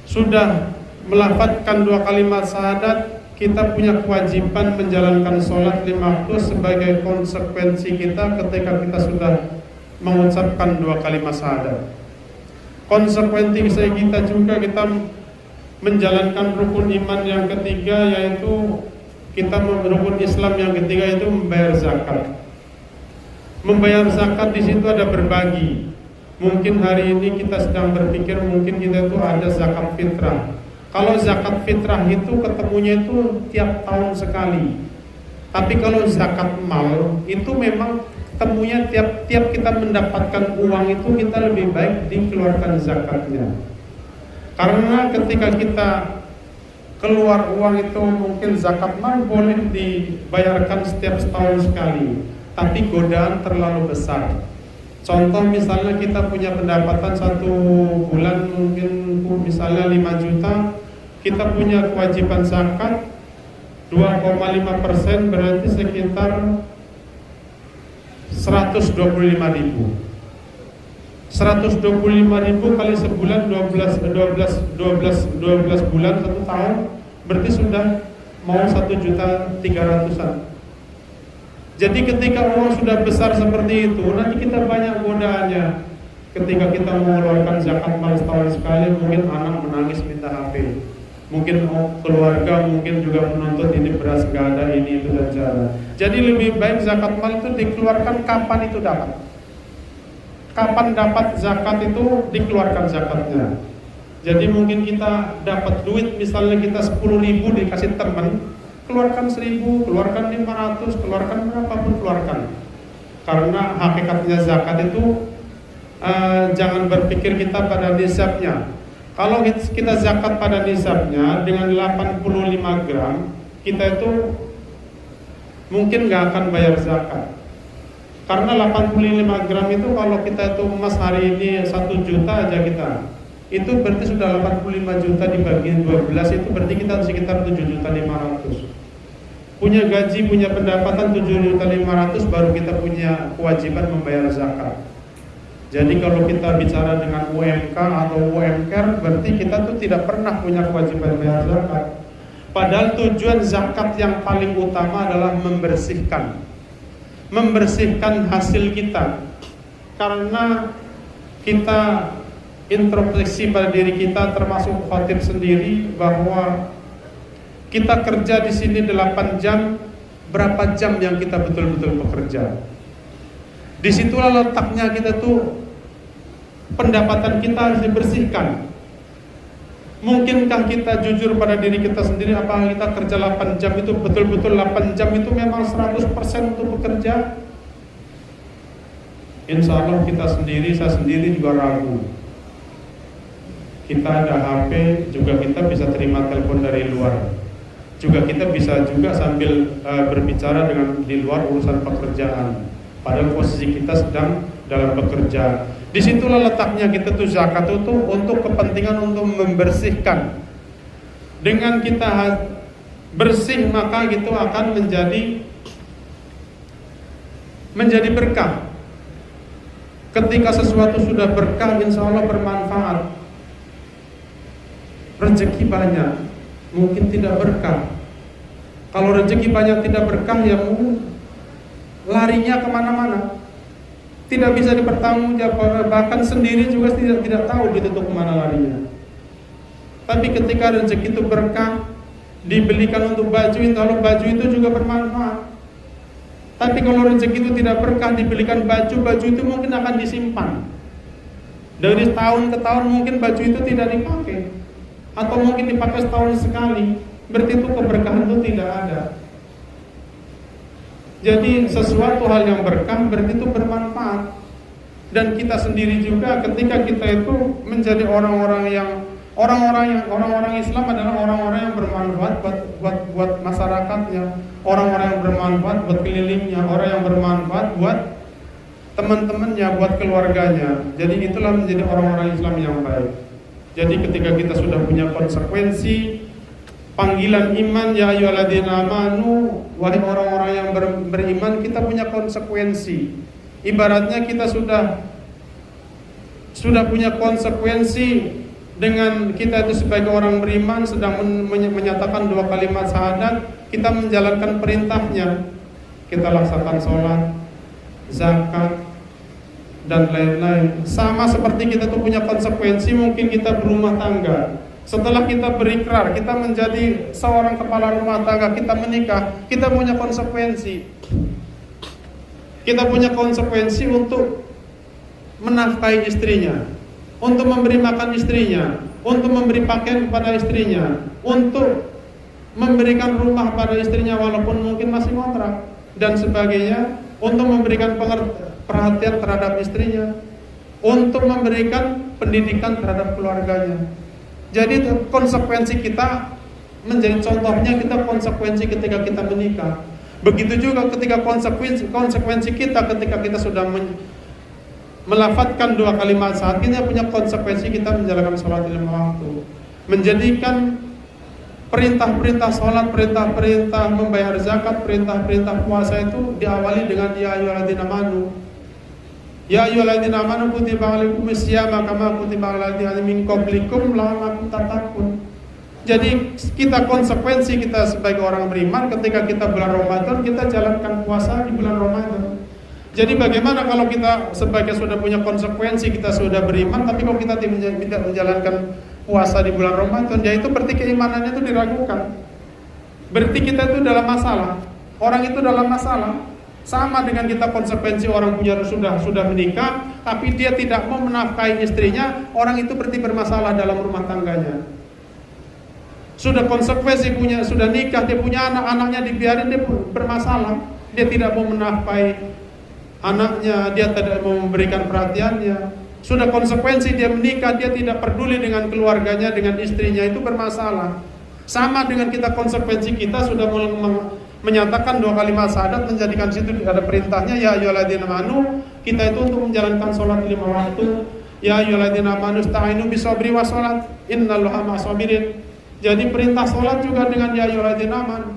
sudah melafadzkan 2 kalimat syahadat, kita punya kewajiban menjalankan sholat 5 waktu sebagai konsekuensi kita ketika kita sudah mengucapkan 2 kalimat syahadat. Konsekuensi kita juga kita menjalankan rukun iman yang ketiga, yaitu kita rukun Islam yang ketiga, yaitu membayar zakat. Membayar zakat di situ ada berbagi. Mungkin hari ini kita sedang berpikir mungkin kita itu ada zakat fitrah. Kalau zakat fitrah itu ketemunya itu tiap tahun sekali. Tapi kalau zakat mal itu memang ketemunya tiap kita mendapatkan uang itu kita lebih baik dikeluarkan zakatnya. Karena ketika kita keluar uang itu mungkin zakat mal boleh dibayarkan setiap setahun sekali, tapi godaan terlalu besar. Contoh misalnya kita punya pendapatan 1 bulan mungkin misalnya 5 juta, kita punya kewajiban zakat 2,5%, berarti sekitar 125.000. 125.000 kali sebulan 12 bulan 1 tahun, berarti sudah mau 1.300.000-an. Jadi ketika uang sudah besar seperti itu, nanti kita banyak godaannya. Ketika kita mengeluarkan zakat mal setahun sekali, mungkin anak menangis minta HP, mungkin keluarga mungkin juga menuntut ini beras gak ada, ini itu dan cara. Jadi lebih baik zakat mal itu dikeluarkan kapan itu dapat. Kapan dapat zakat itu dikeluarkan zakatnya. Jadi mungkin kita dapat duit misalnya kita 10.000 dikasih teman, keluarkan 1.000, keluarkan 500, keluarkan berapapun keluarkan. Karena hakikatnya zakat itu jangan berpikir kita pada nisabnya. Kalau kita zakat pada nisabnya dengan 85 gram, kita itu mungkin gak akan bayar zakat. Karena 85 gram itu kalau kita itu emas hari ini 1 juta aja kita, itu berarti sudah 85 juta dibagi 12, itu berarti kita sekitar 7.500.000. Punya gaji, punya pendapatan 7.500.000 baru kita punya kewajiban membayar zakat. Jadi kalau kita bicara dengan UMK atau UMKR, berarti kita tuh tidak pernah punya kewajiban bayar zakat. Padahal tujuan zakat yang paling utama adalah membersihkan hasil kita. Karena kita introspeksi pada diri kita, termasuk khatib sendiri, bahwa kita kerja di sini 8 jam, berapa jam yang kita betul-betul bekerja. Disitulah letaknya kita tuh, pendapatan kita harus dibersihkan. Mungkinkah kita jujur pada diri kita sendiri, apakah kita kerja 8 jam itu betul-betul 8 jam itu memang 100% untuk bekerja? Insya Allah kita sendiri, saya sendiri juga ragu. Kita ada HP, juga kita bisa terima telepon dari luar. Juga kita bisa juga sambil berbicara dengan di luar urusan pekerjaan. Padahal posisi kita sedang dalam bekerja. Disitulah letaknya kita tuh zakat itu untuk kepentingan untuk membersihkan. Dengan kita bersih maka gitu akan menjadi berkah. Ketika sesuatu sudah berkah, insya Allah bermanfaat. Rezeki banyak, mungkin tidak berkah. Kalau rezeki banyak tidak berkah, ya mungkin larinya kemana-mana, tidak bisa dipertanggungjawabkan, bahkan sendiri juga tidak tahu gitu tuh kemana larinya. Tapi ketika rezeki itu berkah, dibelikan untuk baju, kalau baju itu juga bermanfaat. Tapi kalau rezeki itu tidak berkah, dibelikan baju itu mungkin akan disimpan. Dari tahun ke tahun mungkin baju itu tidak dipakai, atau mungkin dipakai setahun sekali, berarti itu keberkahan itu tidak ada. Jadi sesuatu hal yang berkah berarti itu bermanfaat. Dan kita sendiri juga ketika kita itu menjadi orang-orang Islam adalah orang-orang yang bermanfaat buat masyarakatnya, orang-orang yang bermanfaat buat kelilingnya, orang yang bermanfaat buat teman-temannya, buat keluarganya. Jadi itulah menjadi orang-orang Islam yang baik. Jadi ketika kita sudah punya konsekuensi panggilan iman, ya ayyuhalladzina amanu, wahai orang-orang yang beriman, kita punya konsekuensi. Ibaratnya kita sudah punya konsekuensi dengan kita itu sebagai orang beriman sedang menyatakan 2 kalimat syahadat, kita menjalankan perintahnya, kita laksanakan sholat, zakat, dan lain-lain. Sama seperti kita tuh punya konsekuensi, mungkin kita berumah tangga. Setelah kita berikrar, kita menjadi seorang kepala rumah tangga, kita menikah, kita punya konsekuensi. Kita punya konsekuensi untuk menafkahi istrinya, untuk memberi makan istrinya, untuk memberi pakaian kepada istrinya, untuk memberikan rumah pada istrinya walaupun mungkin masih kontrak, dan sebagainya, untuk memberikan perhatian terhadap istrinya, untuk memberikan pendidikan terhadap keluarganya. Jadi konsekuensi kita menjadi contohnya, kita konsekuensi ketika kita menikah. Begitu juga ketika konsekuensi kita ketika kita sudah melafadzkan 2 kalimat syahadat, kita punya konsekuensi kita menjalankan sholat 5 waktu, menjadikan perintah-perintah sholat, perintah-perintah membayar zakat, perintah-perintah puasa itu diawali dengan ya ayyuhalladzina amanu. Ya ayyuhalladzina amanu kutiba alaikumus syiyam kama kutiba alal ladzina min qablikum la'allakum tattaqun. Jadi kita konsekuensi kita sebagai orang beriman ketika kita bulan Ramadan, kita jalankan puasa di bulan Ramadan. Jadi bagaimana kalau kita sebagai sudah punya konsekuensi, kita sudah beriman, tapi kalau kita tidak menjalankan puasa di bulan Ramadan, ya itu berarti keimanannya itu diragukan. Berarti kita itu dalam masalah. Orang itu dalam masalah. Sama dengan kita konsekuensi orang punya sudah menikah, tapi dia tidak mau menafkahi istrinya, orang itu berarti bermasalah dalam rumah tangganya. Sudah konsekuensi sudah nikah, dia punya anak-anaknya dibiarin, dia bermasalah. Dia tidak mau menafkahi anaknya, dia tidak mau memberikan perhatiannya. Sudah konsekuensi dia menikah, dia tidak peduli dengan keluarganya, dengan istrinya, itu bermasalah. Sama dengan kita konsekuensi kita sudah menyatakan 2 kalimat syahadat, menjadikan situ ada perintahnya ya ayyuhalladzina amanu, kita itu untuk menjalankan sholat 5 waktu. Ya ayyuhalladzina amanu ista'inu bisabri wassalat innallaha ma'as-sabirin. Jadi perintah sholat juga dengan ya ayyuhalladzina amanu.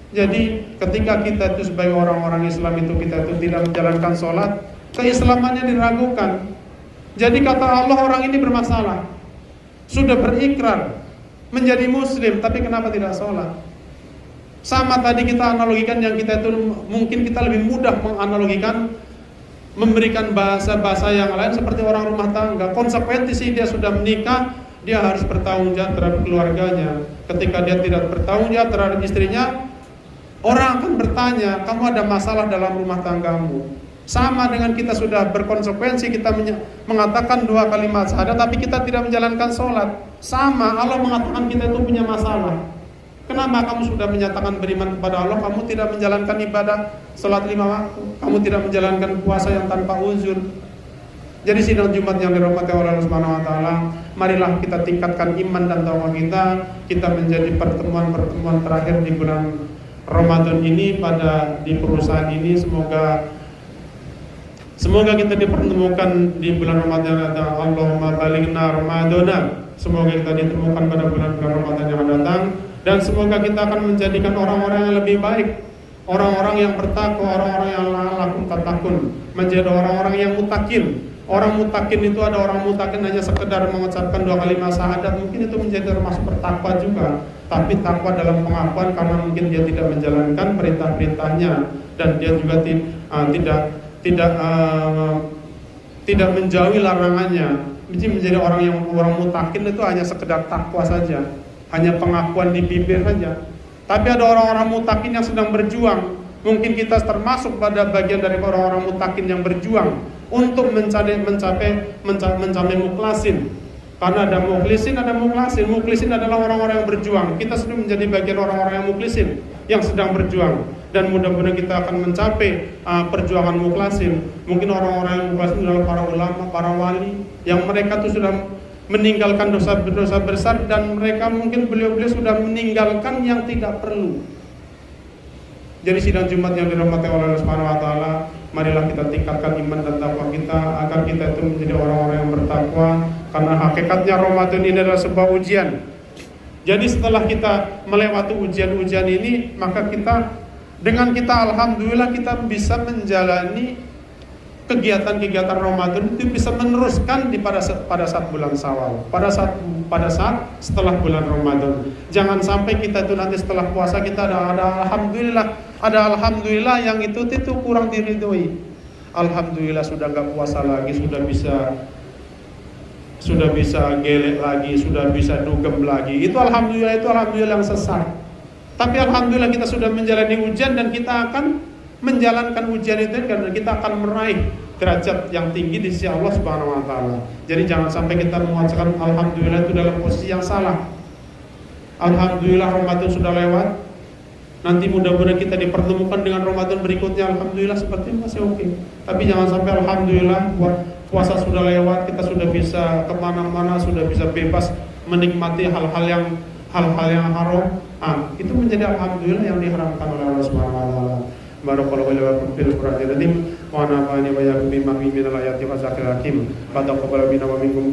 Jadi ketika kita itu sebagai orang-orang Islam itu kita itu tidak menjalankan sholat, keislamannya diragukan. Jadi kata Allah, orang ini bermasalah, sudah berikrar menjadi muslim, tapi kenapa tidak sholat? Sama tadi kita analogikan, yang kita itu mungkin kita lebih mudah menganalogikan, memberikan bahasa-bahasa yang lain seperti orang rumah tangga. Konsekuensi dia sudah menikah, dia harus bertanggung jawab terhadap keluarganya. Ketika dia tidak bertanggung jawab terhadap istrinya, orang akan bertanya, kamu ada masalah dalam rumah tanggamu. Sama dengan kita sudah berkonsekuensi, kita mengatakan 2 kalimat syahadat, tapi kita tidak menjalankan sholat. Sama, Allah mengatakan kita itu punya masalah. Kenapa kamu sudah menyatakan beriman kepada Allah, kamu tidak menjalankan ibadah sholat 5 waktu, kamu tidak menjalankan puasa yang tanpa uzur. Jadi sidang Jumat yang dirahmati oleh Allah Subhanahu wa taala, marilah kita tingkatkan iman dan taqwa kita menjadi pertemuan-pertemuan terakhir di bulan Ramadan ini di perusahaan ini. Semoga kita dipertemukan di bulan Ramadan. Allahumma balighna Ramadana. Semoga kita ditemukan pada bulan-bulan Ramadan yang akan datang, dan semoga kita akan menjadikan orang-orang yang lebih baik, orang-orang yang bertakwa, orang-orang yang la'allakum tattaqun, menjadi orang-orang yang mutakin. Orang mutakin itu ada orang mutakin hanya sekedar mengucapkan 2 kalimat syahadat, mungkin itu menjadi termasuk bertakwa juga, tapi takwa dalam pengakuan karena mungkin dia tidak menjalankan perintah-perintahnya, dan dia juga tidak menjauhi larangannya. Jadi menjadi orang mutakin itu hanya sekedar takwa saja, hanya pengakuan di bibir saja. Tapi ada orang-orang mutakin yang sedang berjuang. Mungkin kita termasuk pada bagian dari orang-orang mutakin yang berjuang untuk mencapai mukhlasin. Karena ada mukhlisin, ada mukhlasin. Mukhlisin adalah orang-orang yang berjuang. Kita sudah menjadi bagian orang-orang yang mukhlisin yang sedang berjuang. Dan mudah-mudahan kita akan mencapai perjuangan mukhlasin. Mungkin orang-orang yang mukhlasin adalah para ulama, para wali, yang mereka tuh sudah meninggalkan dosa-dosa besar, dan mereka mungkin beliau-beliau sudah meninggalkan yang tidak perlu. Jadi sidang Jumat yang dirahmati oleh Allah Subhanahu wa taala, marilah kita tingkatkan iman dan takwa kita agar kita itu menjadi orang-orang yang bertakwa, karena hakikatnya Ramadan ini adalah sebuah ujian. Jadi setelah kita melewati ujian-ujian ini, maka kita alhamdulillah kita bisa menjalani kegiatan-kegiatan Ramadan itu bisa meneruskan pada saat bulan Syawal, pada saat setelah bulan Ramadan. Jangan sampai kita itu nanti setelah puasa kita ada alhamdulillah yang itu kurang diridhoi. Alhamdulillah sudah nggak puasa lagi, sudah bisa gelek lagi, sudah bisa dugem lagi. Itu alhamdulillah yang sesat. Tapi alhamdulillah kita sudah menjalani ujian dan kita akan menjalankan ujian itu karena kita akan meraih derajat yang tinggi di sisi Allah Subhanahu wa taala. Jadi jangan sampai kita mengucapkan alhamdulillah itu dalam posisi yang salah. Alhamdulillah Ramadan sudah lewat. Nanti mudah-mudahan kita dipertemukan dengan Ramadan berikutnya, alhamdulillah seperti masih oke. Tapi jangan sampai alhamdulillah puasa sudah lewat, kita sudah bisa kemana-mana, sudah bisa bebas menikmati hal-hal yang haram. Itu menjadi alhamdulillah yang diharamkan oleh Allah Subhanahu wa taala. Barakallahu li wa lakum fil Qur'anil azim wa nafa'ani wa iyyakum bima fihi minal ayati wa dzikril hakim. Qad taqabbala minna wa minkum